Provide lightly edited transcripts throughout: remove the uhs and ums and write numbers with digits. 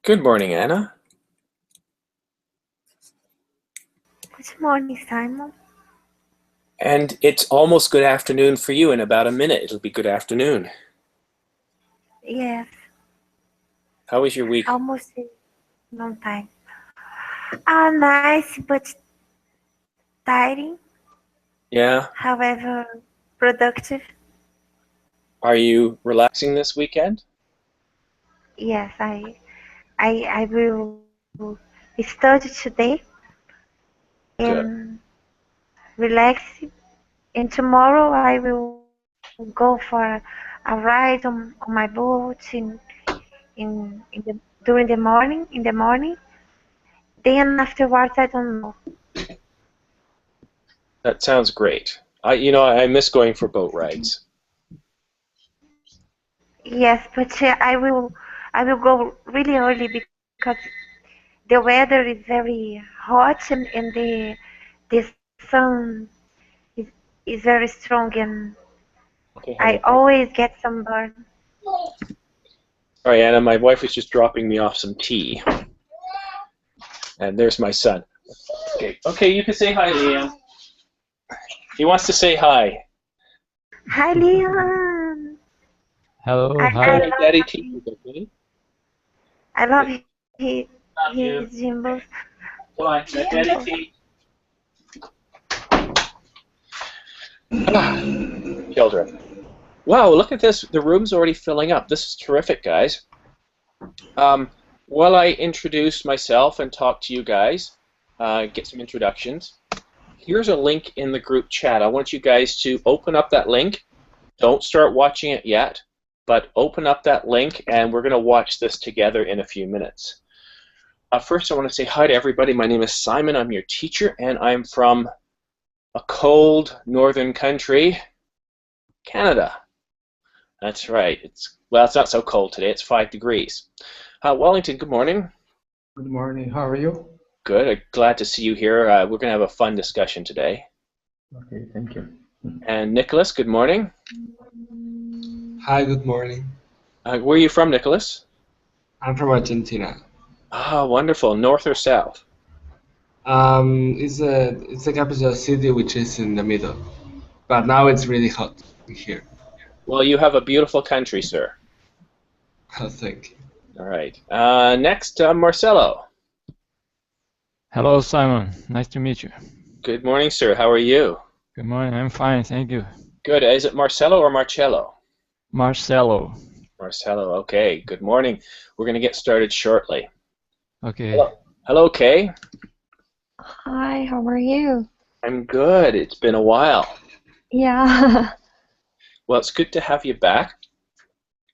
Good morning, Anna. Good morning, Simon. And it's almost good afternoon for you. In about a minute, it'll be good afternoon. Yes, How was your week? almost a long time. Nice but tiring, Yeah. however productive. Are you relaxing this weekend? Yes, I will study today Good. and relax. And tomorrow I will go for a ride on my boat in the during the morning in the morning. Then afterwards I don't know. That sounds great. I miss going for boat rides. Yes, but I will go really early because the weather is very hot and the sun is, is very strong and Okay, I honey. always get sunburn. Sorry, Anna. My wife was just dropping me off some tea. And there's my son. Okay, you can say hi, Liam. He wants to say hi. Hi, Leon. Hello, I, Tell I hi. my love daddy tea, okay? I love Love you. his jingles. Come on, my daddy Jingles. tea. Children. Wow, look at this. The room's already filling up. This is terrific, guys. While I introduce myself and talk to you guys, get some introductions, here's a link in the group chat. I want you guys to open up that link. Don't start watching it yet, but open up that link, and we're going to watch this together in a few minutes. First, I want to say hi to everybody. My name is Simon. I'm your teacher, and I'm from a cold northern country, Canada. That's right. It's not so cold today. It's 5 degrees. Wellington, good morning. Good morning. How are you? Good. Glad to see you here. We're going to have a fun discussion today. Okay, thank you. And Nicholas, good morning. Hi, good morning. Where are you from, Nicholas? I'm from Argentina. Ah, wonderful. North or south? It's the capital city, which is in the middle. But now it's really hot here. Well, you have a beautiful country, sir. Oh, thank you. All right. Next, Marcelo. Hello, Simon. Nice to meet you. Good morning, sir. How are you? Good morning. I'm fine, thank you. Good. Is it Marcelo or Marcello? Marcelo. Marcelo. Okay. Good morning. We're going to get started shortly. Okay. Hello, Kay. Hi, how are you? I'm good. It's been a while. Yeah. Well, it's good to have you back.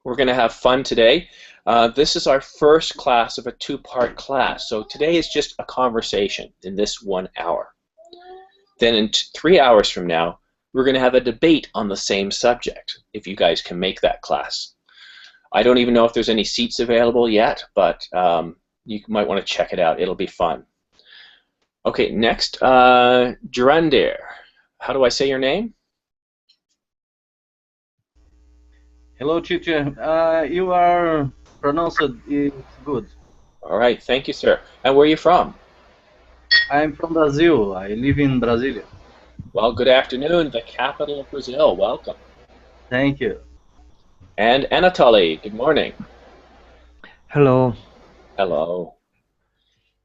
We're going to have fun today. This is our first class of a two-part class. So today is just a conversation in this 1 hour. Then in 3 hours from now, we're going to have a debate on the same subject, if you guys can make that class. I don't even know if there's any seats available yet, but you might want to check it out. It'll be fun. Okay, next, Jurander. How do I say your name? Hello, teacher. You are pronounced it good. All right, thank you, sir. And where are you from? I'm from Brazil. I live in Brasilia. Well, good afternoon, the capital of Brazil. Welcome. Thank you. And Anatoly, good morning. Hello. Hello.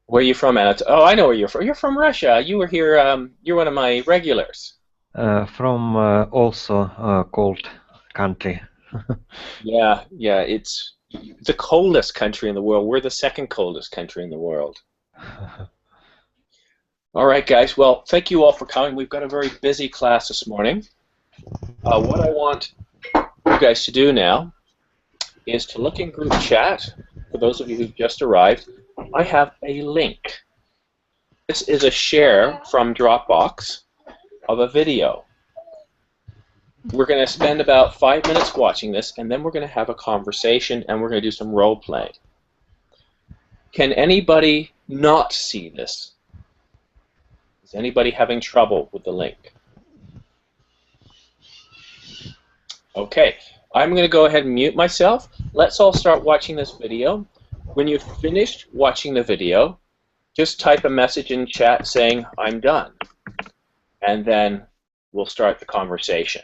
Where are you from, Anatoly? Oh, I know where you're from. You're from Russia. You were here, you're one of my regulars. From also a cold country. Yeah, it's the coldest country in the world. We're the second coldest country in the world. All right, guys. Well, thank you all for coming. We've got a very busy class this morning. What I want you guys to do now is to look in group chat. For those of you who've just arrived, I have a link. This is a share from Dropbox of a video. We're going to spend about 5 minutes watching this, and then we're going to have a conversation, and we're going to do some role playing. Can anybody not see this? Is anybody having trouble with the link? Okay, I'm going to go ahead and mute myself. Let's all start watching this video. when you've finished watching the video, just type a message in chat saying, I'm done. And then we'll start the conversation.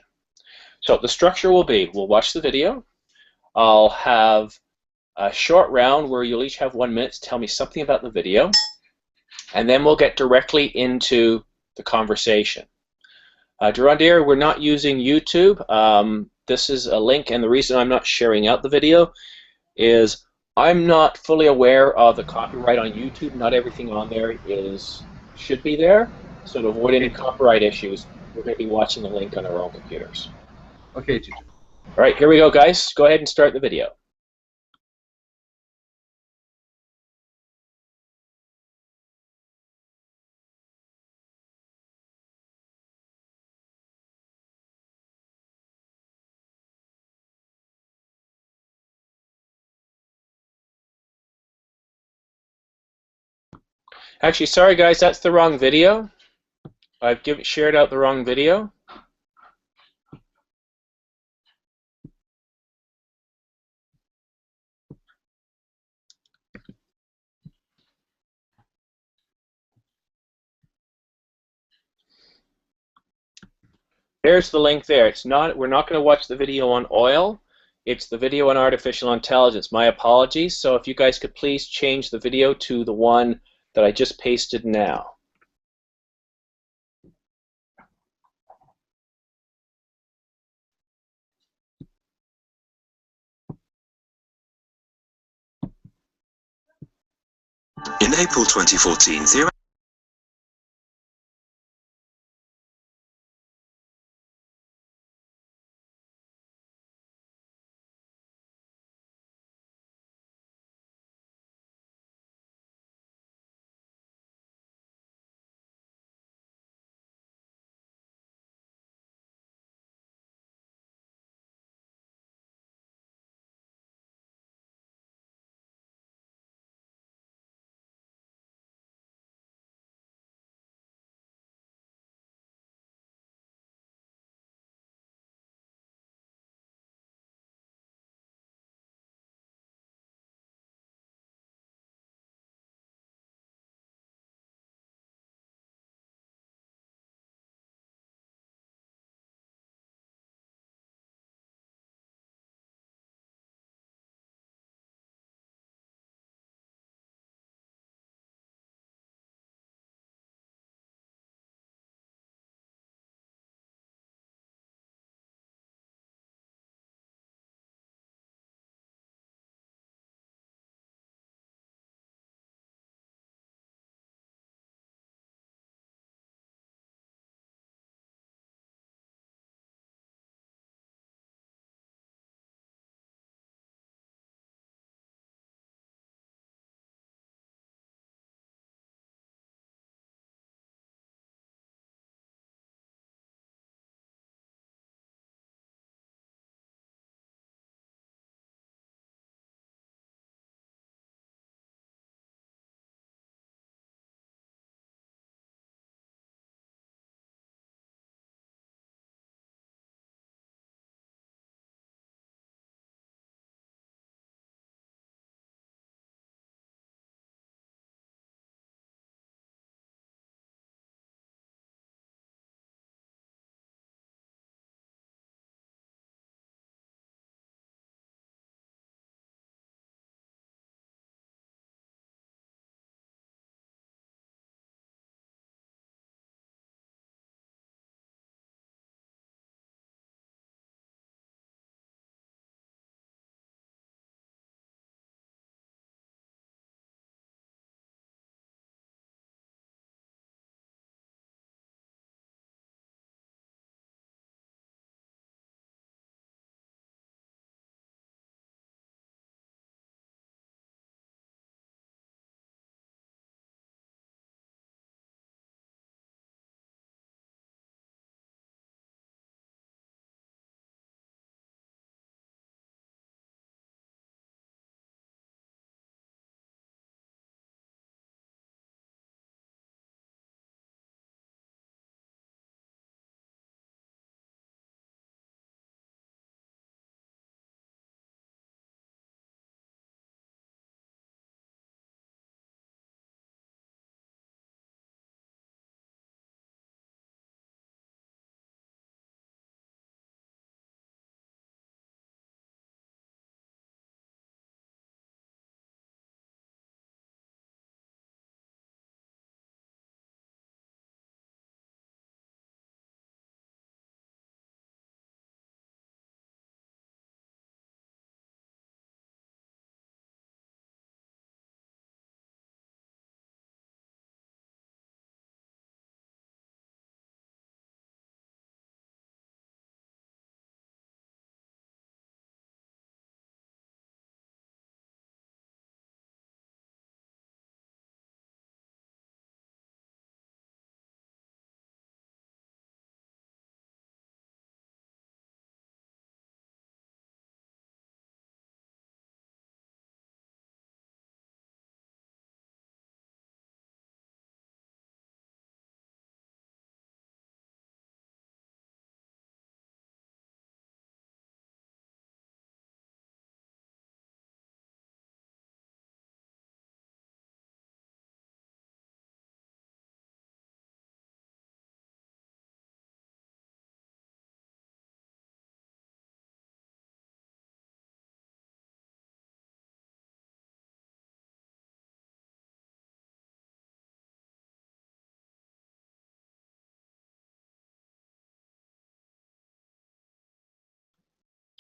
So the structure will be, we'll watch the video. I'll have a short round where you'll each have 1 minute to tell me something about the video. And then we'll get directly into the conversation. Durandir, we're not using YouTube. This is a link, and the reason I'm not sharing out the video is I'm not fully aware of the copyright on YouTube. Not everything on there should be there. So to avoid any copyright issues, we're going to be watching the link on our own computers. Okay, teacher. All right, here we go, guys. Go ahead and start the video. Actually, sorry guys, that's the wrong video. I've shared out the wrong video. There's the link there. We're not going to watch the video on oil. It's the video on artificial intelligence. My apologies. So if you guys could please change the video to the one that I just pasted now. In April 2014,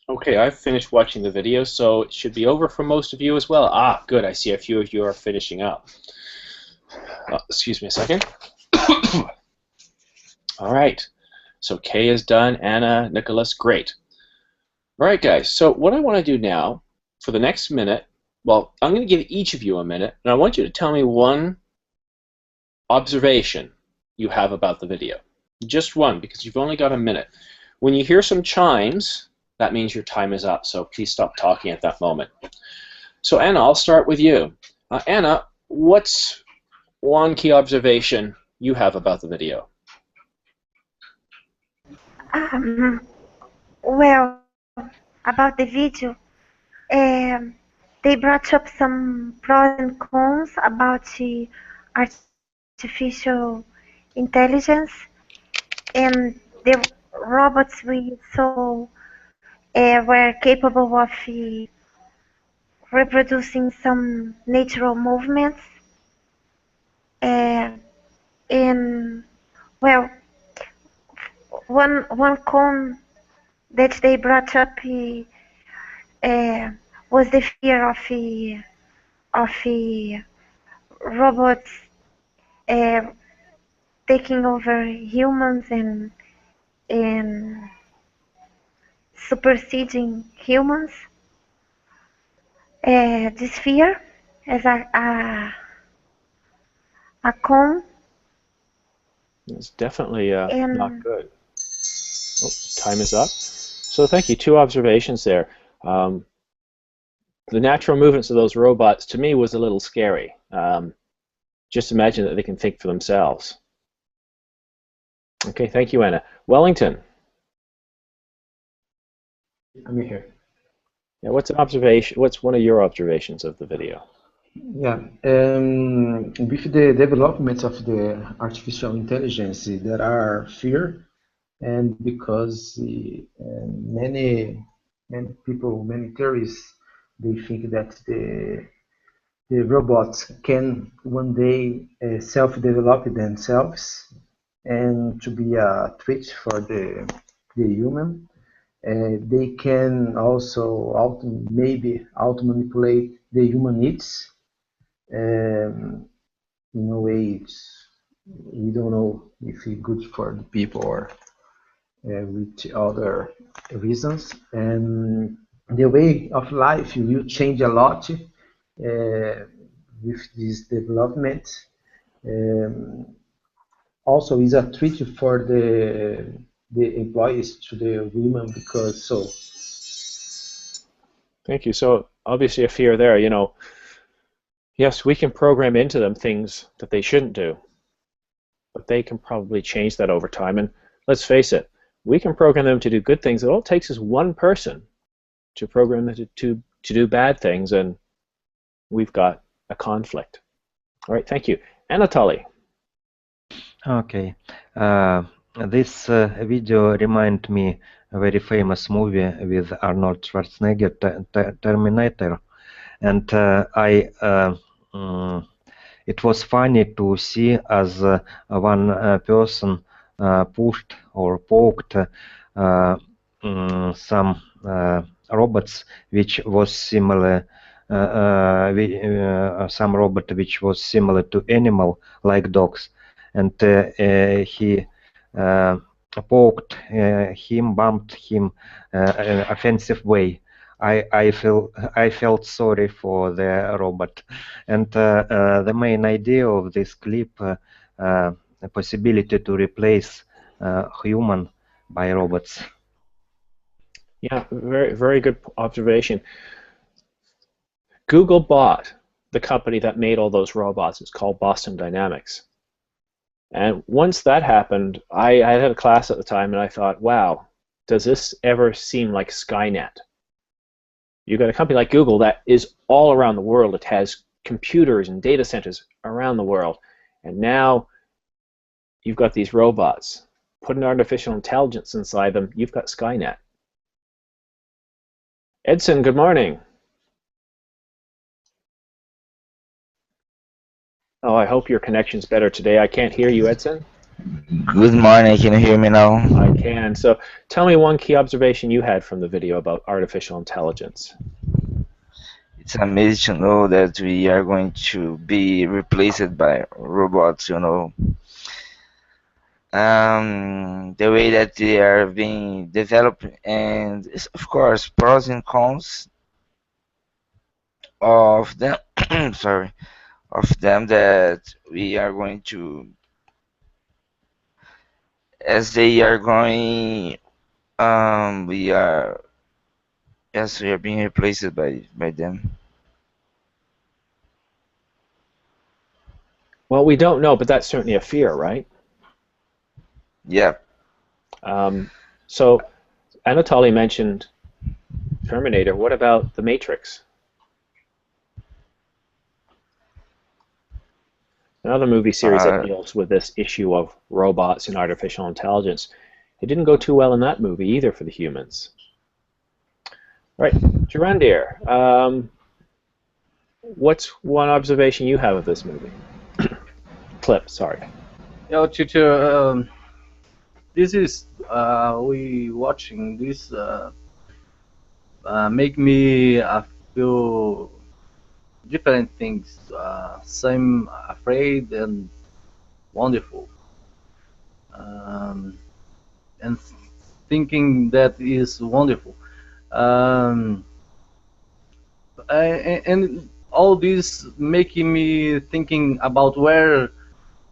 Okay, I've finished watching the video, so it should be over for most of you as well. Ah, good. I see a few of you are finishing up. Excuse me a second. All right. So Kay is done. Anna, Nicholas, great. All right, guys. So what I want to do now, for the next minute, well, I'm going to give each of you a minute, and I want you to tell me one observation you have about the video. Just one, because you've only got a minute. When you hear some chimes, that means your time is up, so please stop talking at that moment. So Anna, I'll start with you. Anna, what's one key observation you have about the video? Well, about the video, they brought up some pros and cons about the artificial intelligence, and the robots we saw were capable of reproducing some natural movements. And well, one con that they brought up was the fear of robots uh, taking over humans and superseding humans. This fear as a con. It's definitely not And good. Oh, time is up. So thank you. Two observations there. The natural movements of those robots, to me, was a little scary. Just imagine that they can think for themselves. Okay, thank you, Anna. Wellington. I'm here. Yeah, what's an observation? What's one of your observations of the video? Yeah, with the development of the artificial intelligence, there are fear, and because many people, many theorists, they think that the robots can one day self-develop themselves and to be a threat for the human. They can also maybe auto-manipulate the human needs. In a way, we don't know if it's good for the people or with other reasons. And the way of life will change a lot with this development. Um, Also, is a treat for the employees to the women because so. Thank you. So obviously a fear there. You know, yes, we can program into them things that they shouldn't do, but they can probably change that over time. And let's face it, we can program them to do good things. All it takes is one person to program them to do bad things, and we've got a conflict. All right, thank you. Anatoly. Okay. This video remind me a very famous movie with Arnold Schwarzenegger, Terminator, and it was funny to see as one person pushed or poked some robots which was similar some robot which was similar to animal like dogs, and he poked him, bumped him in an offensive way. I felt sorry for the robot, and the main idea of this clip, the possibility to replace human by robots. Yeah, very good observation. Google bought the company that made all those robots. It's called Boston Dynamics. And once that happened, I had a class at the time, and I thought, wow, does this ever seem like Skynet? You've got a company like Google that is all around the world. It has computers and data centers around the world. And now you've got these robots. Put an artificial intelligence inside them, you've got Skynet. Edson, good morning. Oh, I hope your connection's better today. I can't hear you, Edson. Good morning, can you hear me now? I can. So tell me one key observation you had from the video about artificial intelligence. It's amazing to know that we are going to be replaced by robots, you know. The way that they are being developed, and of course, pros and cons of them, sorry, of them that we are going to, as they are going, we are, yes, we are being replaced by them. Well, we don't know, but that's certainly a fear, right? Yeah. So Anatoly mentioned Terminator. What about The Matrix? Another movie series that deals with this issue of robots and artificial intelligence. It didn't go too well in that movie either for the humans. Right, Gerandir, what's one observation you have of this movie? Clip, sorry. Yo, teacher, this is we watching this make me feel different things. Same afraid and wonderful, and thinking that is wonderful. Um, and all this making me thinking about where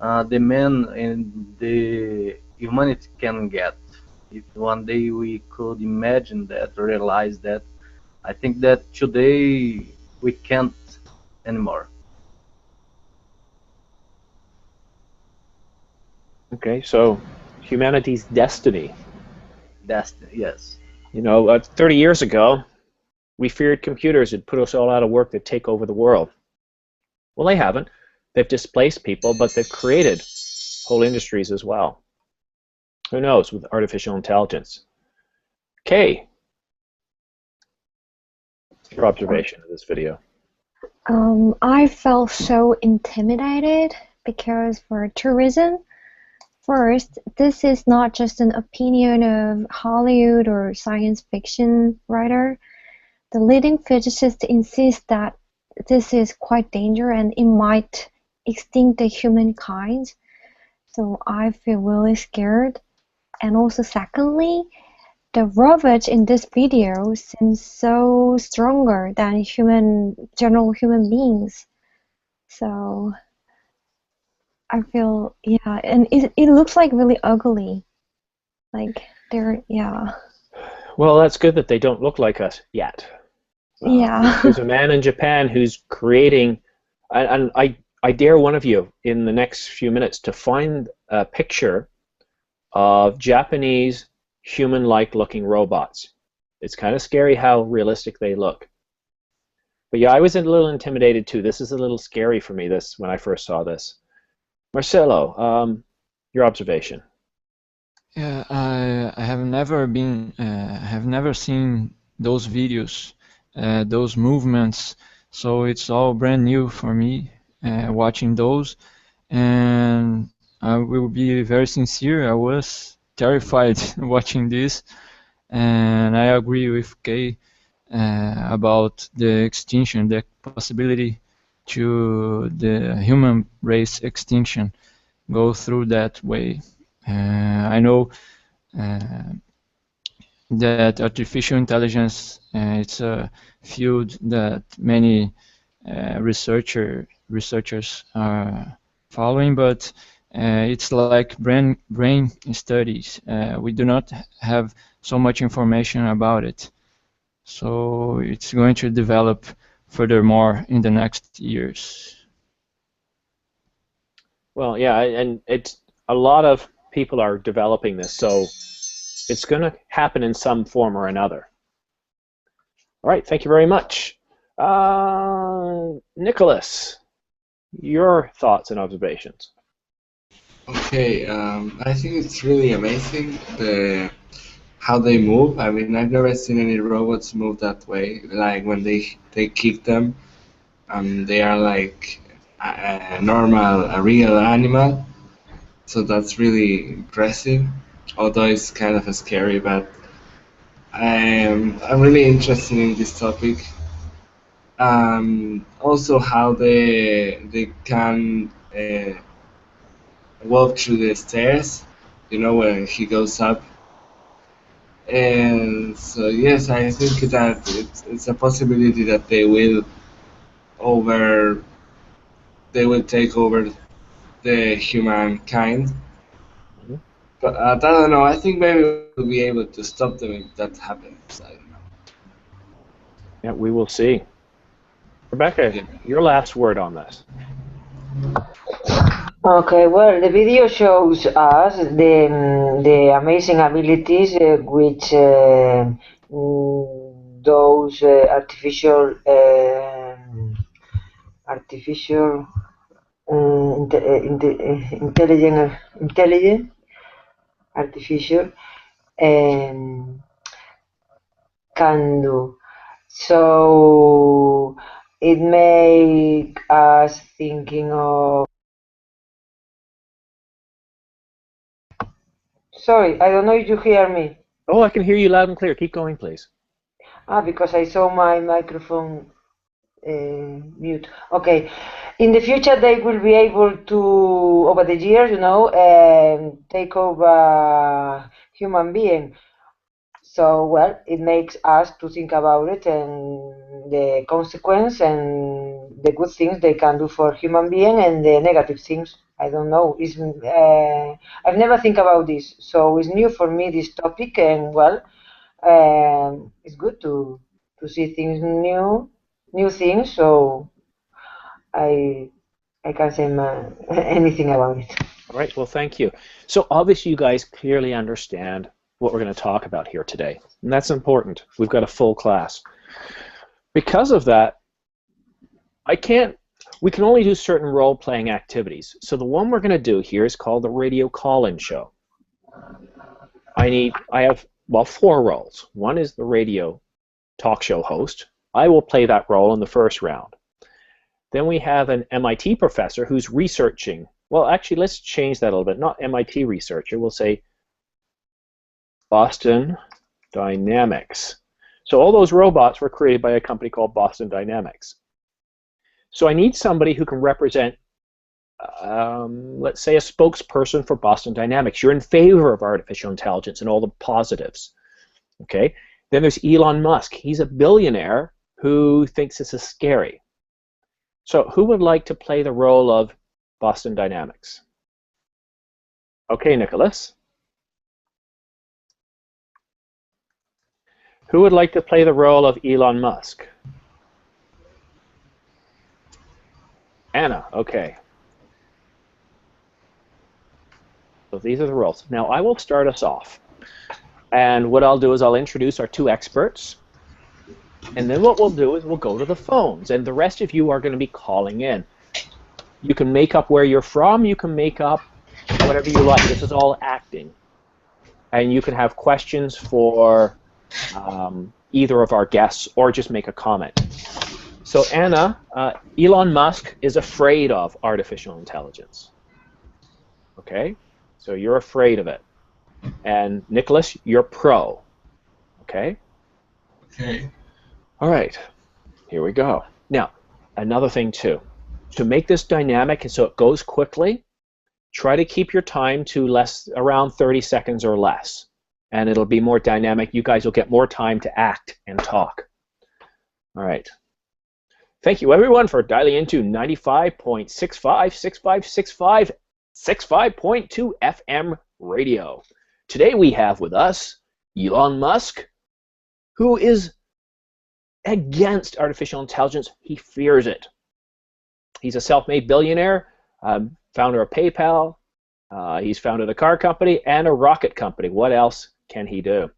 the man and the humanity can get. If one day we could imagine that, realize that, I think that today we can't anymore. Okay, so humanity's destiny. Destiny, yes. You know, 30 years ago, we feared computers would put us all out of work to take over the world. Well, they haven't. They've displaced people, but they've created whole industries as well. Who knows with artificial intelligence? Kay, your observation of this video. I felt so intimidated because for two reasons. First, this is not just an opinion of Hollywood or science fiction writer. The leading physicists insist that this is quite dangerous and it might extinct the humankind. So I feel really scared. And also secondly, the robots in this video seem so stronger than general human beings. So I feel, yeah, and it looks like really ugly. Like they're, yeah. Well, that's good that they don't look like us yet. Yeah. There's a man in Japan who's creating, and I dare one of you in the next few minutes to find a picture of Japanese human-like looking robots. It's kind of scary how realistic they look. But yeah, I was a little intimidated too. This is a little scary for me, this when I first saw this. Marcelo, your observation. Yeah, I have never been, have never seen those videos, those movements. So it's all brand new for me, watching those. And I will be very sincere, I was terrified watching this. And I agree with Kay about the extinction, the possibility to the human race extinction go through that way. I know that artificial intelligence it's a field that many researchers are following, but it's like brain studies. We do not have so much information about it, so it's going to develop furthermore in the next years. Well, yeah, and it's a lot of people are developing this, so it's going to happen in some form or another. All right, thank you very much. Nicholas, your thoughts and observations. Okay, I think it's really amazing how they move. I mean, I've never seen any robots move that way. Like when they kick them, they are like a normal, a real animal. So that's really impressive, although it's kind of scary, but I'm really interested in this topic. Also how they can walk through the stairs, when he goes up. And so yes, I think that it's a possibility that over they will take over the humankind. Mhm. But I don't know. I think maybe we'll be able to stop them if that happens. I don't know. Yeah, we will see. Rebecca, Yeah. your last word on this. Okay, well, the video shows us the amazing abilities which those artificial intelligent artificial um, can do. So it make us thinking of. Sorry, I don't know if you hear me. Oh, I can hear you loud and clear. Keep going, please. Because I saw my microphone mute. Okay. In the future, they will be able to, over the years, take over human being. So, well, it makes us to think about it and the consequence and the good things they can do for human being and the negative things. I don't know. I've never think about this, so it's new for me this topic, and well, it's good to see things new things. So I can't say anything about it. All right, well, thank you. So obviously you guys clearly understand what we're going to talk about here today, and that's important. We've got a full class. Because of that, we can only do certain role-playing activities. So the one we're going to do here is called the radio call-in show. I have, well, 4 roles. One is the radio talk show host. I will play that role in the first round. Then we have an MIT professor who's researching. Well, actually, let's change that a little bit. Not MIT researcher. We'll say Boston Dynamics. So all those robots were created by a company called Boston Dynamics. So I need somebody who can represent, let's say, a spokesperson for Boston Dynamics. You're in favor of artificial intelligence and all the positives. Okay. Then there's Elon Musk. He's a billionaire who thinks this is scary. So who would like to play the role of Boston Dynamics? Okay, Nicholas. Who would like to play the role of Elon Musk? Anna, okay. So these are the roles. Now I will start us off. And what I'll do is I'll introduce our 2 experts. And then what we'll do is we'll go to the phones. And the rest of you are going to be calling in. You can make up where you're from. You can make up whatever you like. This is all acting. And you can have questions for either of our guests or just make a comment. So Anna, Elon Musk is afraid of artificial intelligence. Okay? So you're afraid of it. And Nicholas, you're pro. Okay? Okay. All right. Here we go. Now, another thing too. To make this dynamic and so it goes quickly, try to keep your time to around 30 seconds or less. And it'll be more dynamic. You guys will get more time to act and talk. All right. Thank you, everyone, for dialing into 95.65, 6565, 65.2 FM radio. Today we have with us Elon Musk, who is against artificial intelligence. He fears it. He's a self-made billionaire, founder of PayPal. He's founded a car company and a rocket company. What else can he do?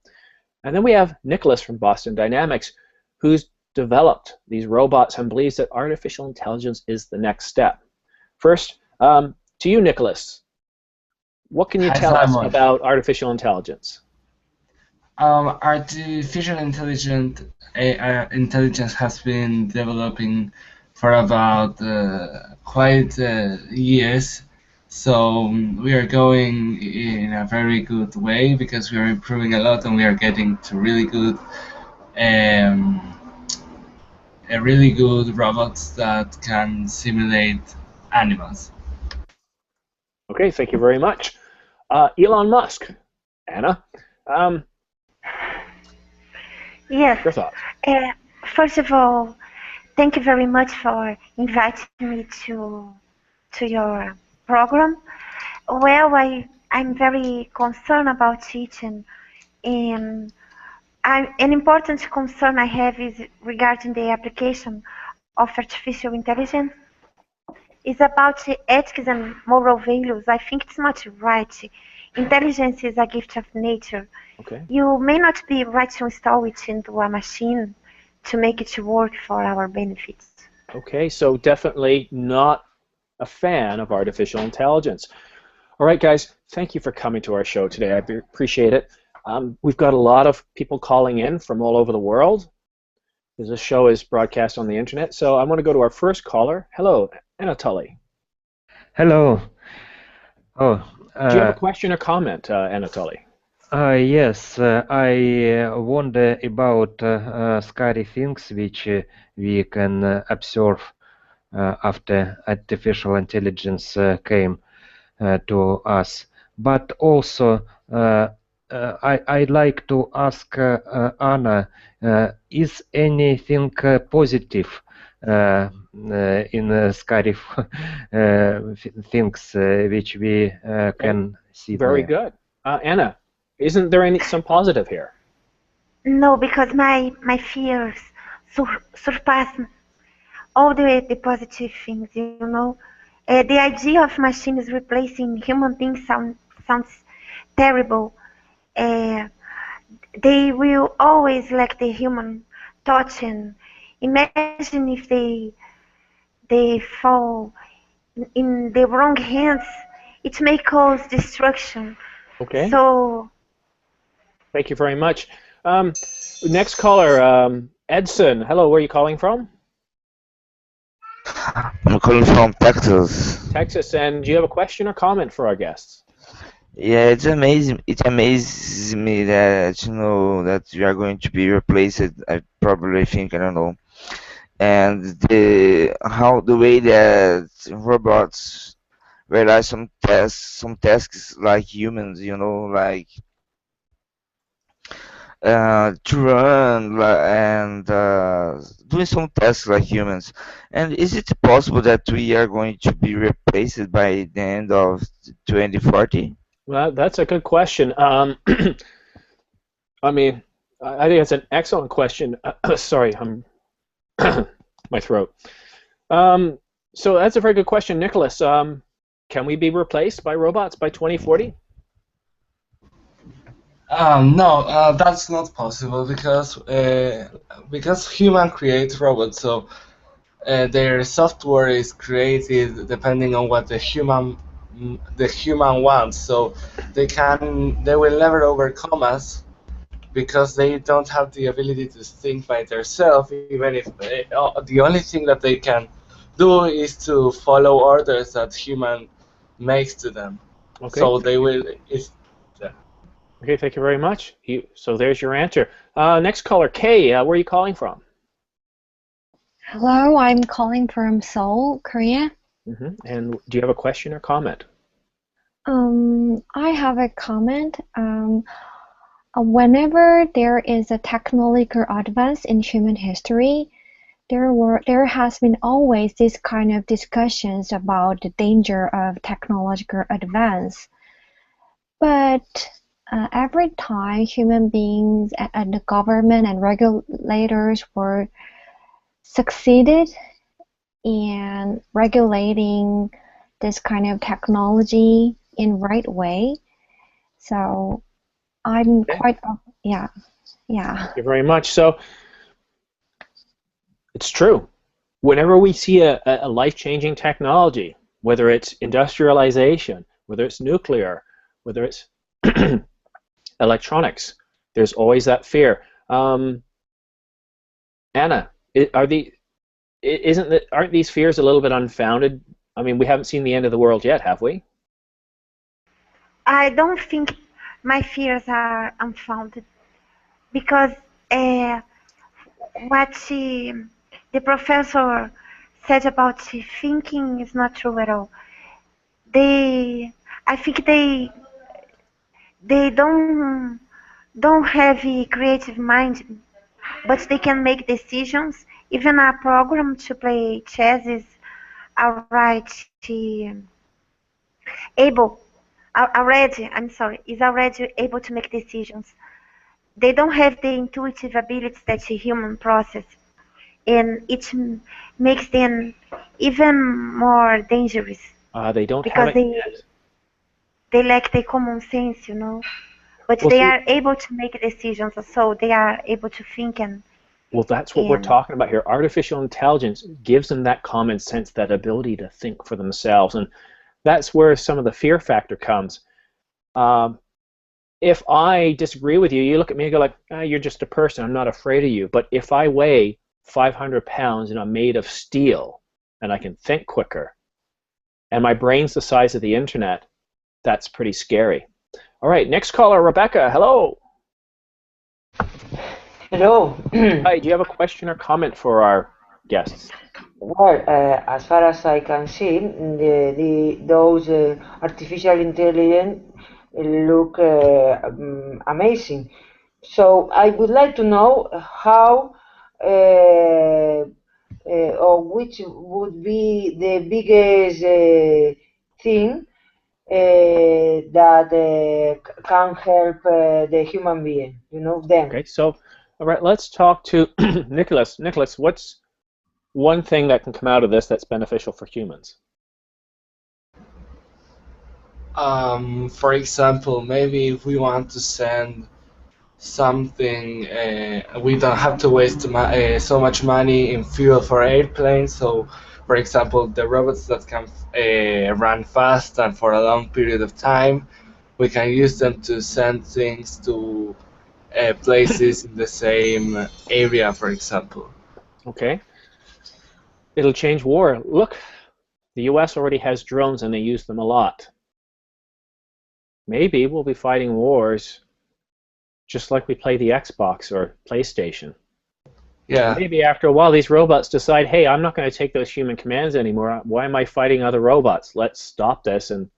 And then we have Nicholas from Boston Dynamics, who's developed these robots and believes that artificial intelligence is the next step. First, to you, Nicholas, what can you tell us about artificial intelligence? Artificial intelligence has been developing for about quite years. So we are going in a very good way because we are improving a lot and we are getting to um, really good robots that can simulate animals. Okay, thank you very much. Elon Musk, Anna, Yes. your thoughts? First of all, thank you very much for inviting me to your program. Well, I'm very concerned about teaching, and an important concern I have is regarding the application of artificial intelligence. It's about the ethics and moral values. I think it's not right. Intelligence is a gift of nature. Okay. You may not be right to install it into a machine to make it work for our benefits. Okay, so definitely not a fan of artificial intelligence. All right, guys, thank you for coming to our show today. I appreciate it. We've got a lot of people calling in from all over the world, because this show is broadcast on the internet. So I'm going to go to our first caller. Hello, Anatoly. Hello. Oh, Do you have a question or comment, Anatoly? yes, I wonder about scary things which we can observe after artificial intelligence came to us. But also, I'd like to ask Anna, is anything positive in scary things which we can see Very there? good. Anna, isn't there some positive here? No, because my fears surpass all the positive things, you know. The idea of machines replacing human beings sounds terrible. Uh, they will always lack the human touch, and imagine if they fall in the wrong hands, it may cause destruction. Okay. So Thank you very much. Next caller, Edson. Hello, where are you calling from? I'm calling from Texas. Texas. And do you have a question or comment for our guests? Yeah, it's amazing. It amazes me that that we are going to be replaced. I probably think I don't know, and the way that robots realize some tasks like humans. Like to run and doing some tasks like humans. And is it possible that we are going to be replaced by the end of 2040? Well, that's a good question. I mean, I think it's an excellent question. Sorry, I'm my throat. So that's a very good question, Nicholas. Can we be replaced by robots by 2040? No, that's not possible because human create robots, so their software is created depending on what the human wants. So they will never overcome us because they don't have the ability to think by themselves. Even if the only thing that they can do is to follow orders that human makes to them. Okay. So they will. Okay, thank you very much. So there's your answer. Next caller, Kay, where are you calling from? Hello, I'm calling from Seoul, Korea. And do you have a question or comment? I have a comment. Whenever there is a technological advance in human history, there has been always this kind of discussions about the danger of technological advance. But every time human beings and the government and regulators were succeeded in regulating this kind of technology in right way. So I'm quite, yeah. Thank you very much. So it's true. Whenever we see a life-changing technology, whether it's industrialization, whether it's nuclear, whether it's electronics, there's always that fear. Anna, aren't these fears a little bit unfounded? I mean, we haven't seen the end of the world yet, have we? I don't think my fears are unfounded because uh, the professor said about thinking is not true at all. They, I think they don't have a creative mind, but they can make decisions. Even a program to play chess is already able, is already able to make decisions. They don't have the intuitive abilities that a human process, and makes them even more dangerous They don't have because it yet. they lack the common sense, But Well, they see, are able to make decisions, so they are able to think well, that's what we're and talking about here. Artificial intelligence gives them that common sense, that ability to think for themselves, and that's where some of the fear factor comes. Um, if I disagree with you, you look at me and go like, you're just a person, I'm not afraid of you. But if I weigh 500 pounds and I'm made of steel and I can think quicker and my brain's the size of the internet, that's pretty scary. All right, next caller, Rebecca. Hello. Hello. Hi, do you have a question or comment for our guests? Well, as far as I can see, those artificial intelligence look amazing. So I would like to know how or which would be the biggest thing that can help the human being, them. Okay, so all right, let's talk to Nicholas. Nicholas, what's one thing that can come out of this that's beneficial for humans? For example, maybe if we want to send something, we don't have to waste so much money in fuel for airplanes. So, for example, the robots that can run fast and for a long period of time, we can use them to send things to places in the same area, for example. Okay, it'll change war. Look, the US already has drones and they use them a lot. Maybe we'll be fighting wars just like we play the Xbox or PlayStation. Yeah. Maybe after a while these robots decide, hey, I'm not going to take those human commands anymore. Why am I fighting other robots? Let's stop this. And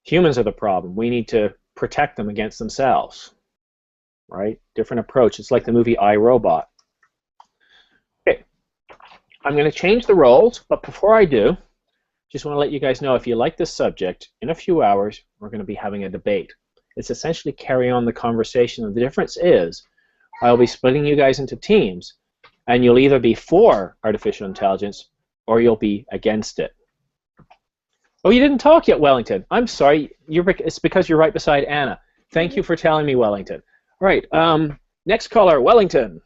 humans are the problem. We need to protect them against themselves. Right? Different approach. It's like the movie I, Robot. Okay, I'm going to change the roles, but before I do, just want to let you guys know, if you like this subject, in a few hours we're going to be having a debate. It's essentially carry on the conversation, and the difference is I'll be splitting you guys into teams, and you'll either be for artificial intelligence or you'll be against it. Oh, you didn't talk yet, Wellington. I'm sorry. It's because you're right beside Anna. Thank you for telling me, Wellington. All right, next caller, Wellington.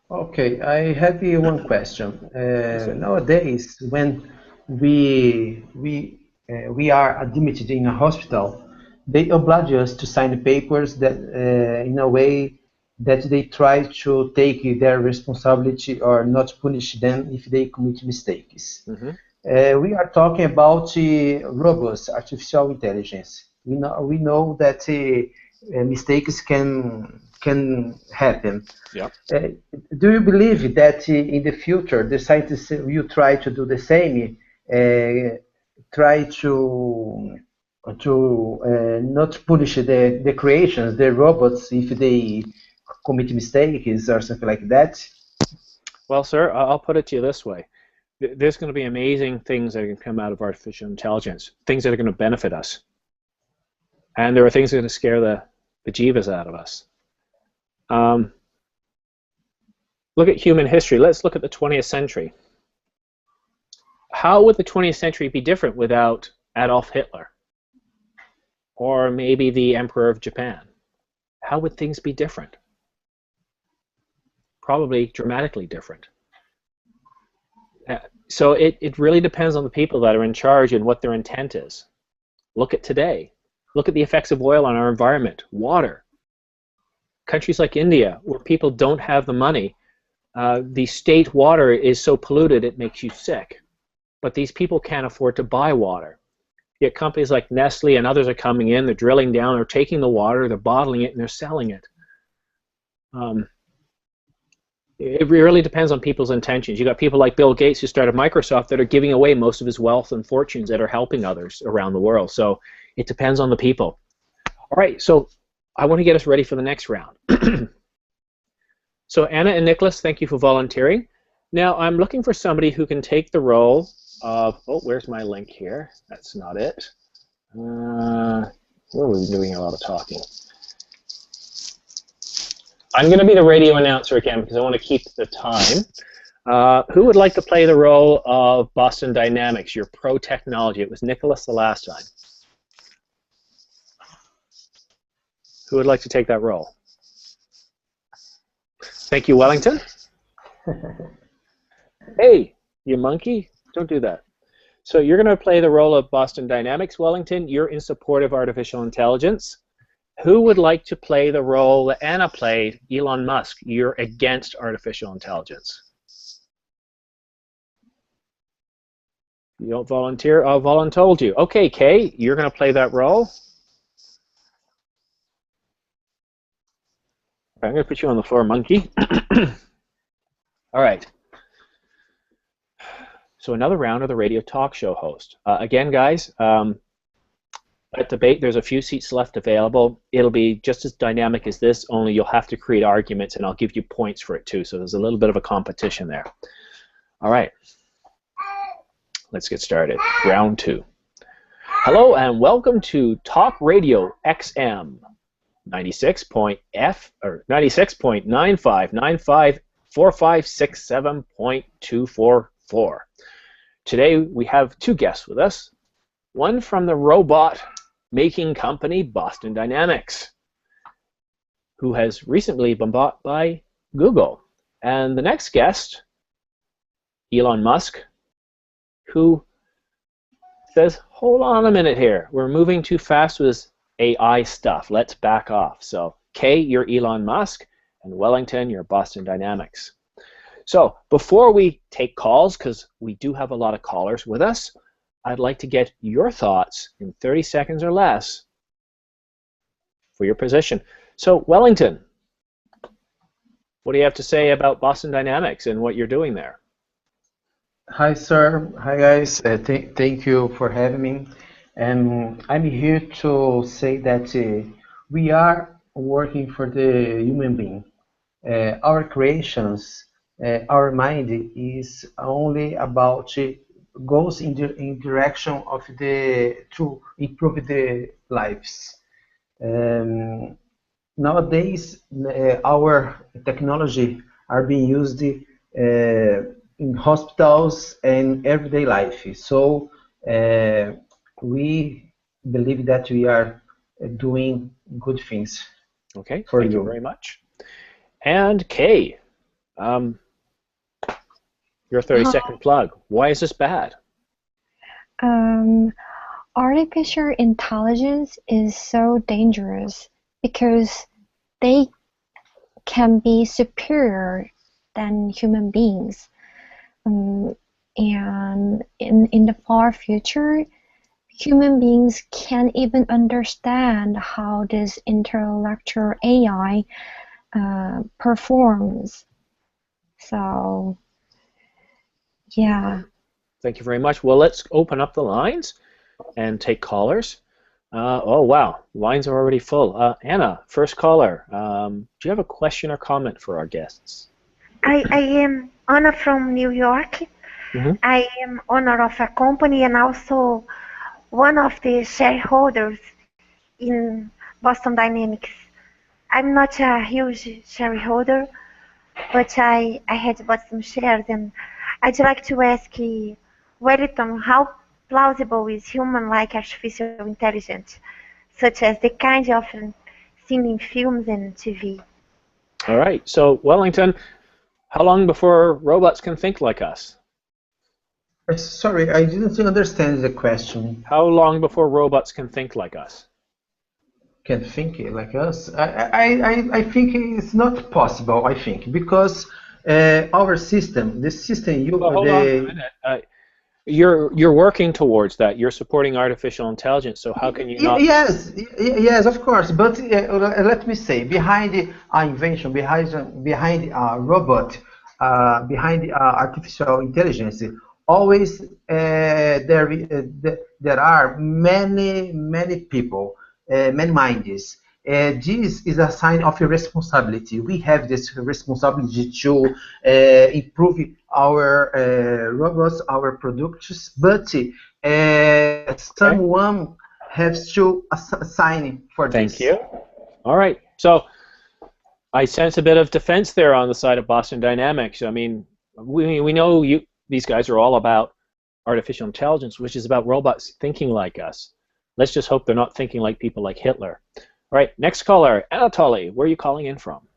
Okay, I have here one question. Nowadays, when we are admitted in a hospital, they oblige us to sign papers that, in a way, that they try to take their responsibility or not punish them if they commit mistakes. We are talking about robots, artificial intelligence. We know that mistakes can happen. Yep. Do you believe that in the future the scientists will try to do the same, try to not punish the creations, the robots, if they commit mistakes or something like that? Well, sir, I'll put it to you this way. There's going to be amazing things that can come out of artificial intelligence, things that are going to benefit us. And there are things that are going to scare the bejeebus out of us. Look at human history. Let's look at the 20th century. How would the 20th century be different without Adolf Hitler? Or maybe the Emperor of Japan? How would things be different? Probably dramatically different. So it really depends on the people that are in charge and what their intent is. Look at today. Look at the effects of oil on our environment, water. Countries like India, where people don't have the money, the state water is so polluted it makes you sick. But these people can't afford to buy water. You get companies like Nestle and others are coming in, they're drilling down, they're taking the water, they're bottling it, and they're selling it. It really depends on people's intentions. You got people like Bill Gates who started Microsoft that are giving away most of his wealth and fortunes that are helping others around the world. So it depends on the people. All right, so I want to get us ready for the next round. So Anna and Nicholas, thank you for volunteering. Now I'm looking for somebody who can take the role of, oh, where's my link here? That's not it. Where are we doing a lot of talking? I'm going to be the radio announcer again because I want to keep the time. Who would like to play the role of Boston Dynamics, your pro technology? It was Nicholas the last time. Who would like to take that role? Thank you, Wellington. Hey, you monkey, don't do that. So you're going to play the role of Boston Dynamics, Wellington. You're in support of artificial intelligence. Who would like to play the role that Anna played, Elon Musk? You're against artificial intelligence. You don't volunteer? I'll voluntold you. Okay, Kay, you're going to play that role. I'm going to put you on the floor, monkey. All right. So another round of the radio talk show host. Again, guys, at debate, there's a few seats left available. It'll be just as dynamic as this, only you'll have to create arguments, and I'll give you points for it too. So there's a little bit of a competition there. All right. Let's get started. Round 2. Hello and welcome to Talk Radio XM 96.95954567.244. Today we have 2 guests with us. One from the robot making company Boston Dynamics, who has recently been bought by Google. And the next guest, Elon Musk, who says, hold on a minute here. We're moving too fast with this AI stuff. Let's back off. So, Kay, you're Elon Musk, and Wellington, you're Boston Dynamics. So, before we take calls, because we do have a lot of callers with us, I'd like to get your thoughts in 30 seconds or less for your position. So, Wellington, what do you have to say about Boston Dynamics and what you're doing there? Hi, sir. Hi, guys. Thank you for having me. And I'm here to say that we are working for the human being. Our creations, our mind is only about goes in the direction of to improve the lives. Nowadays, our technology are being used in hospitals and everyday life. So we believe that we are doing good things. Okay, thank you very much. And Kay, your 30-second plug. Why is this bad? Artificial intelligence is so dangerous because they can be superior than human beings. And in the far future, human beings can't even understand how this intellectual AI performs. So, yeah. Thank you very much. Well, let's open up the lines and take callers. Oh, wow. Lines are already full. Anna, first caller. Do you have a question or comment for our guests? I am Anna from New York. Mm-hmm. I am owner of a company and also one of the shareholders in Boston Dynamics. I'm not a huge shareholder, but I had bought some shares, and I'd like to ask Wellington, how plausible is human-like artificial intelligence, such as the kind often seen in films and TV? All right. So, Wellington, how long before robots can think like us? Sorry, I didn't understand the question. How long before robots can think like us? Can think like us? I think it's not possible, I think, because our system, the system... Well, hold on a minute. You're working towards that. You're supporting artificial intelligence. So how can you not? Yes, of course. But let me say, behind our invention, behind a robot, behind artificial intelligence, always there are many people, many minds. This is a sign of responsibility. We have this responsibility to improve our robots, our products, but someone has to sign for this. Thank you. All right. So I sense a bit of defense there on the side of Boston Dynamics. I mean, we know these guys are all about artificial intelligence, which is about robots thinking like us. Let's just hope they're not thinking like people like Hitler. All right, next caller, Anatoly. Where are you calling in from?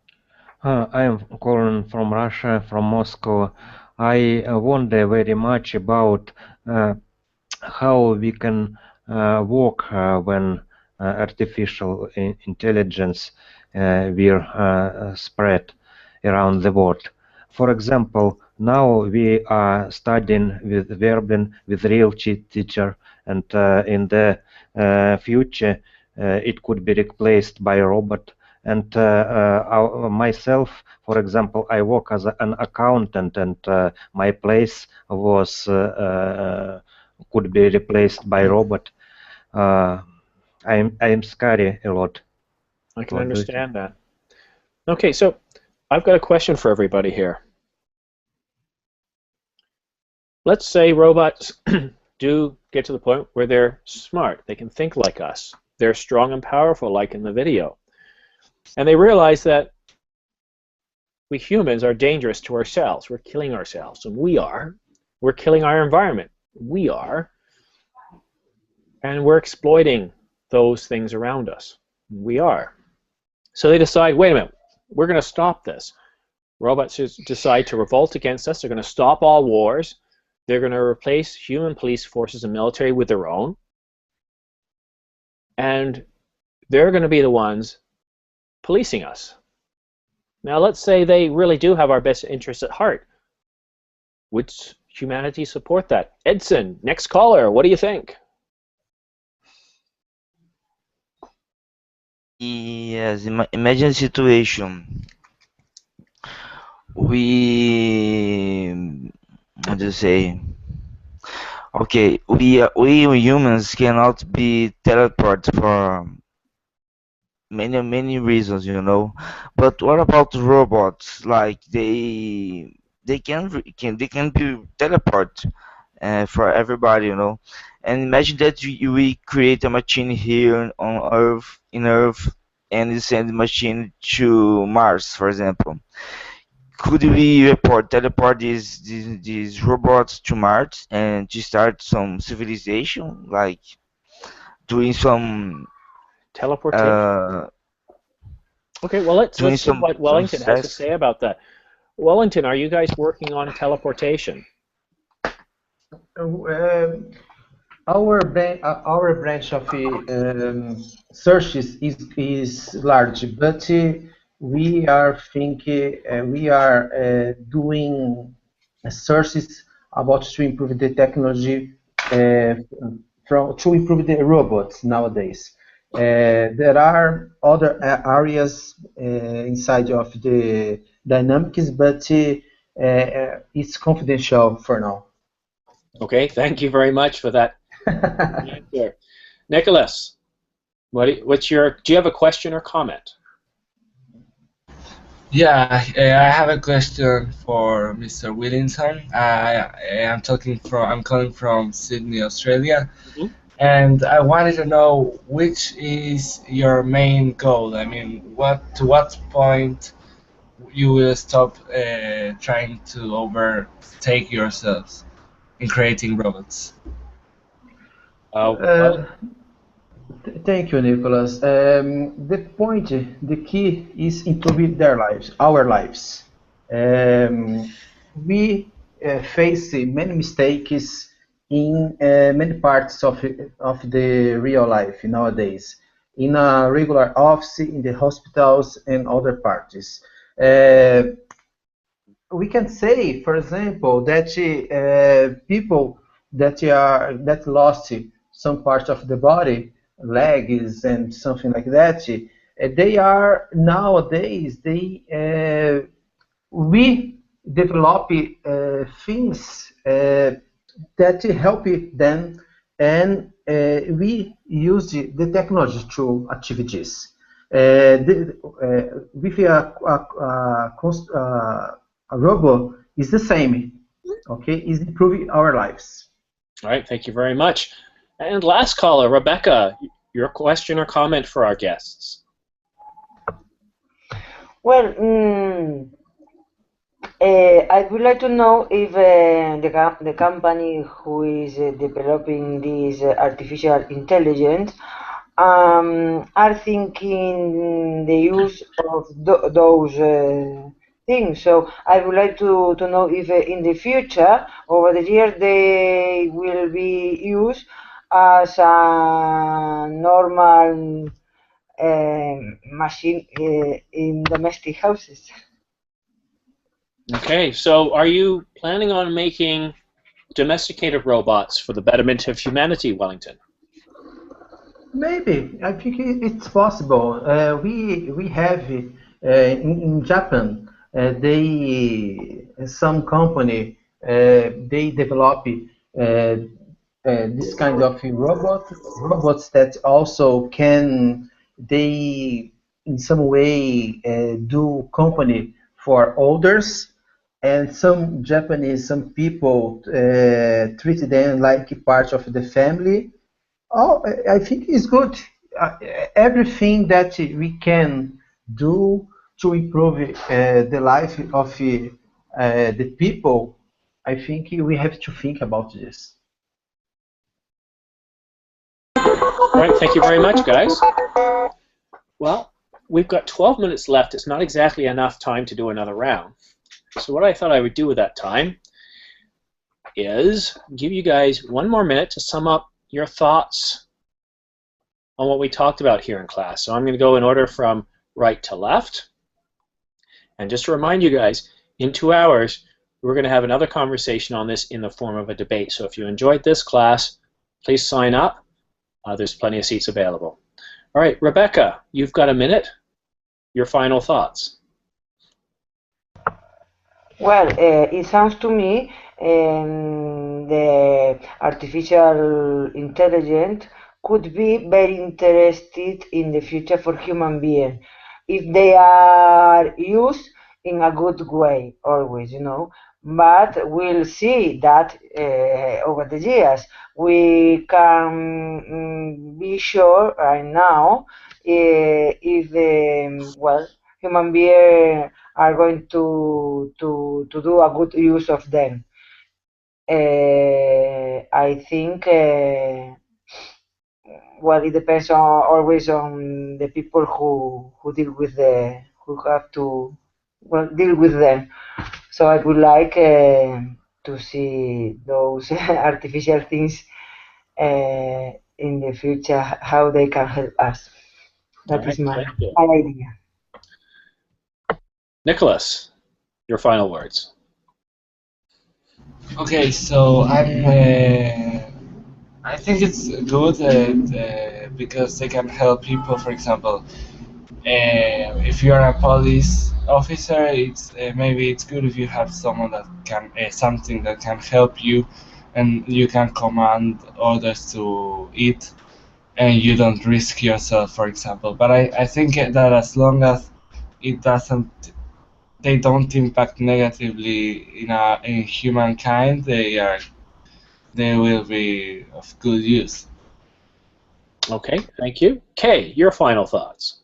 I am calling from Russia, from Moscow. I wonder very much about how we can work when artificial intelligence will spread around the world. For example, now we are studying with Verbin, with real teacher, and in the future it could be replaced by a robot. And myself, for example, I work as an accountant, and my place was could be replaced by robot. I'm scared a lot. I can understand that. Okay, so I've got a question for everybody here. Let's say robots do get to the point where they're smart. They can think like us. They're strong and powerful, like in the video. And they realize that we humans are dangerous to ourselves. We're killing ourselves, and we're killing our environment. We are. And we're exploiting those things around us. We are. So they decide, wait a minute, we're going to stop this. Robots decide to revolt against us. They're going to stop all wars. They're going to replace human police forces and military with their own. And they're going to be the ones policing us. Now, let's say they really do have our best interests at heart. Would humanity support that? Edson, next caller, what do you think? Yes, imagine a situation. How do you say? Okay, we humans cannot be teleported for many reasons, you know. But what about robots? Like they can be teleported for everybody, you know. And imagine that we create a machine here on Earth, and you send the machine to Mars, for example. Could we teleport these robots to Mars and to start some civilization, like doing some teleportation? Okay, well, let's see what Wellington has to say about that. Wellington, are you guys working on teleportation? Our branch of searches is large, but we are thinking, we are doing searches about to improve the technology to improve the robots nowadays. There are other areas inside of the dynamics, but it's confidential for now. Okay, thank you very much for that answer. Nicholas, do you have a question or comment? Yeah, I have a question for Mr. Willington. I'm calling from Sydney, Australia, and I wanted to know which is your main goal. I mean, to what point you will stop trying to overtake yourselves in creating robots? Thank you, Nicholas. The key is improving their lives, our lives. We face many mistakes in many parts of the real life nowadays, in a regular office, in the hospitals, and other parties. We can say, for example, that people that lost some parts of the body, legs and something like that. They are nowadays we develop things that help them, and we use the technology to activities. With a robot is the same, okay? Is improving our lives. All right, thank you very much. And last caller, Rebecca, your question or comment for our guests? Well, I would like to know if the company who is developing this artificial intelligence are thinking the use of those things. So I would like to know if in the future, over the years, they will be used as a normal machine in domestic houses. Okay, so are you planning on making domesticated robots for the betterment of humanity, Wellington? Maybe I think it's possible. We have in Japan. They some company they develop this kind of robots that also can they in some way do company for others, and some people treat them like part of the family. Oh, I think it's good. Everything that we can do to improve the life of the people, I think we have to think about this. All right, thank you very much, guys. Well, we've got 12 minutes left. It's not exactly enough time to do another round. So what I thought I would do with that time is give you guys one more minute to sum up your thoughts on what we talked about here in class. So I'm going to go in order from right to left. And just to remind you guys, in 2 hours, we're going to have another conversation on this in the form of a debate. So if you enjoyed this class, please sign up. There's plenty of seats available. All right, Rebecca, you've got a minute. Your final thoughts. Well, it sounds to me the artificial intelligence could be very interested in the future for human beings if they are used in a good way, always, you know. But we'll see that over the years. We can be sure right now if well, human beings are going to do a good use of them. I think well, it depends always on the people who deal with who have to deal with them. So I would like to see those artificial things in the future, how they can help us. That is my idea. Nicholas, your final words. Okay, so I think it's good because they can help people. For example, if you are a police officer, it's maybe it's good if you have someone that can something that can help you, and you can command others to eat, and you don't risk yourself, for example. But I think that as long as it doesn't, they don't impact negatively in humankind, they will be of good use. Okay, thank you. Kay, your final thoughts.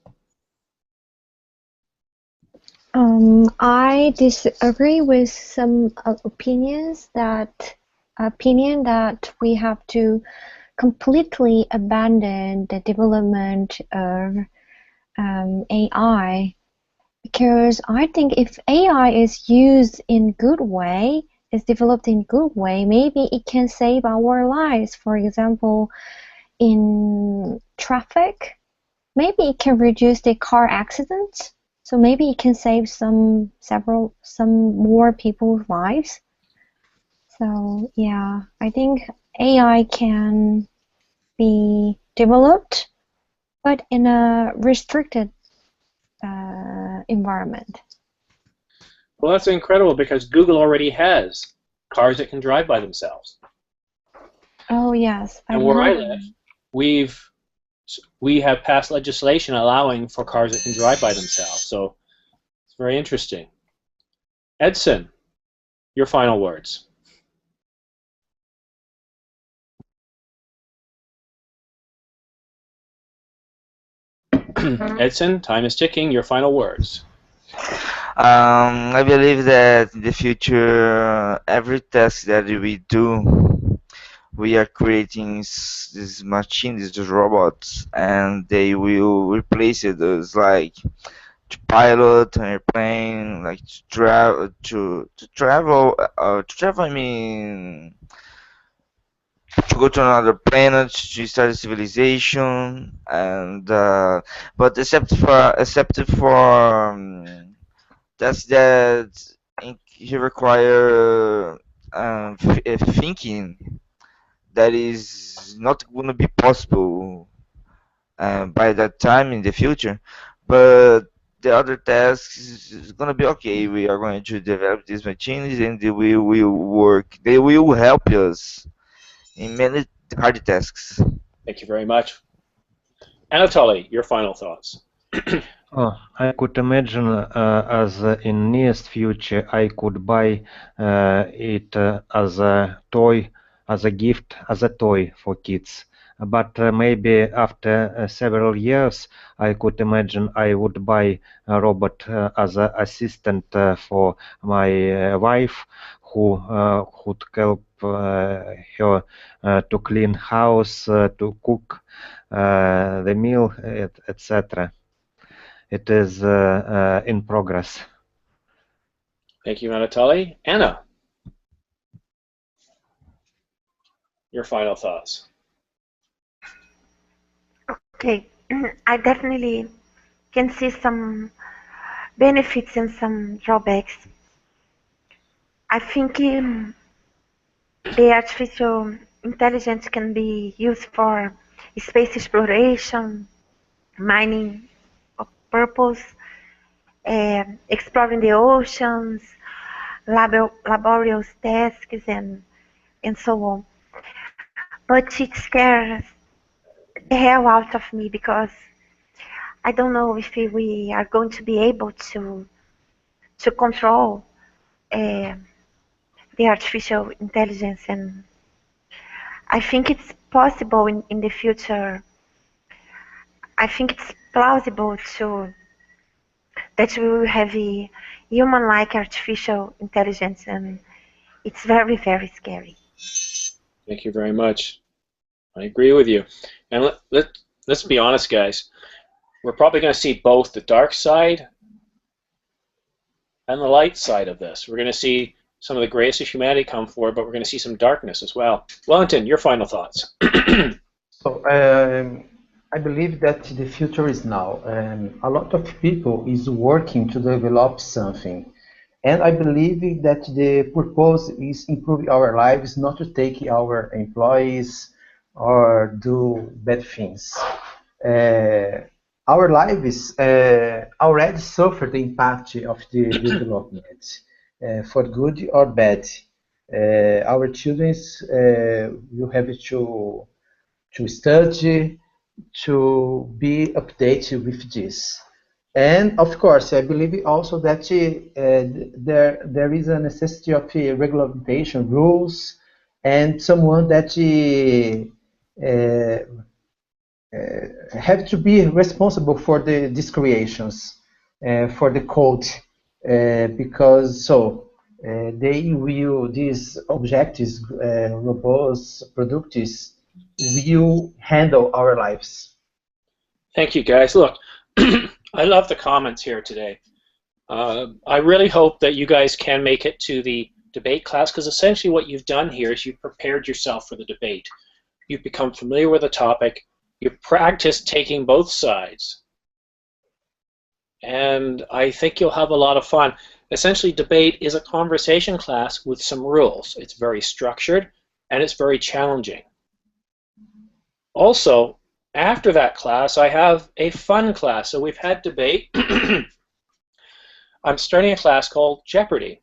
I disagree with some opinion that we have to completely abandon the development of AI, because I think if AI is used in good way, is developed in good way, maybe it can save our lives. For example, in traffic, maybe it can reduce the car accidents. So maybe it can save some more people's lives. So yeah, I think AI can be developed, but in a restricted environment. Well, that's incredible because Google already has cars that can drive by themselves. Oh yes, And I've where I heard. live, we have passed legislation allowing for cars that can drive by themselves. So it's very interesting. Edson, your final words. Edson, time is ticking. Your final words. I believe that in the future, every task that we do, we are creating these machines, these robots, and they will replace it as like to pilot an airplane, like to travel, to travel. I mean, to go to another planet, to start a civilization, and but except for that's that he require thinking that is not going to be possible by that time in the future. But the other tasks is going to be okay. We are going to develop these machines and they will work. They will help us in many hard tasks. Thank you very much. Anatoly, your final thoughts. I could imagine as in nearest future I could buy it as a toy, as a gift, as a toy for kids. But maybe after several years, I could imagine I would buy a robot as an assistant for my wife, who would help her to clean house, to cook the meal, etc. It is in progress. Thank you, Anatoly. Anna, your final thoughts. Okay, I definitely can see some benefits and some drawbacks. I think the artificial intelligence can be used for space exploration, mining purpose, exploring the oceans, laborious tasks, and so on. But it scares the hell out of me because I don't know if we are going to be able to control uh, the artificial intelligence, and I think it's possible in the future. I think it's plausible to that we will have a human-like artificial intelligence, and it's very, very scary. Thank you very much. I agree with you. And let's be honest, guys. We're probably going to see both the dark side and the light side of this. We're going to see some of the grace of humanity come forward, but we're going to see some darkness as well. Wellington, your final thoughts. So I believe that the future is now. A lot of people is working to develop something. And I believe that the purpose is improve our lives, not to take our employees or do bad things. Our lives already suffer the impact of the development, for good or bad. Our children will have to study, to be updated with this. And of course, I believe also that there is a necessity of regulation rules and someone that have to be responsible for these creations, for the code, because they will these objectives, robots, products will handle our lives. Thank you, guys. Look, I love the comments here today. I really hope that you guys can make it to the debate class, because essentially what you've done here is you've prepared yourself for the debate. You've become familiar with the topic. You've practiced taking both sides. And I think you'll have a lot of fun. essentially debate is a conversation class with some rules. It's very structured and it's very challenging. Also, after that class, I have a fun class. So we've had debate. I'm starting a class called Jeopardy.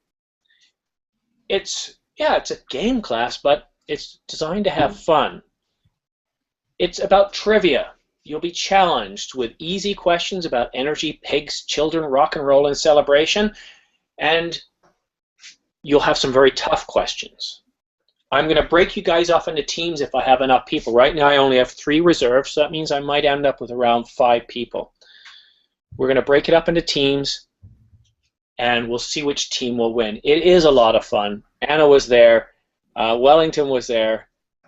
It's a game class, but it's designed to have fun. It's about trivia. You'll be challenged with easy questions about energy, pigs, children, rock and roll, and celebration, and you'll have some very tough questions. I'm going to break you guys off into teams if I have enough people. Right now I only have 3 reserves, so that means I might end up with around 5 people. We're going to break it up into teams, and we'll see which team will win. It is a lot of fun. Anna was there, Wellington was there,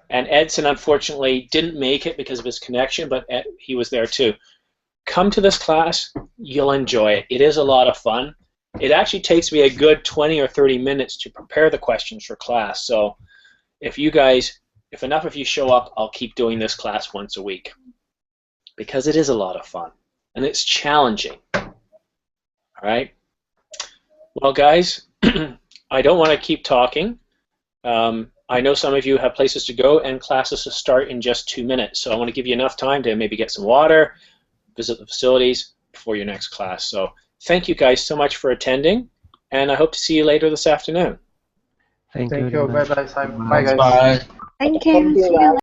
and Edson unfortunately didn't make it because of his connection, but he was there too. Come to this class, you'll enjoy it. It is a lot of fun. It actually takes me a good 20 or 30 minutes to prepare the questions for class, so if enough of you show up, I'll keep doing this class once a week because it is a lot of fun and it's challenging. All right? Well, guys, I don't want to keep talking. I know some of you have places to go and classes to start in just 2 minutes, so I want to give you enough time to maybe get some water, visit the facilities before your next class. So thank you guys so much for attending, and I hope to see you later this afternoon. Thank you Thank very you. much. Bye bye, Simon. Bye guys. Bye. Thank you. Thank you. See you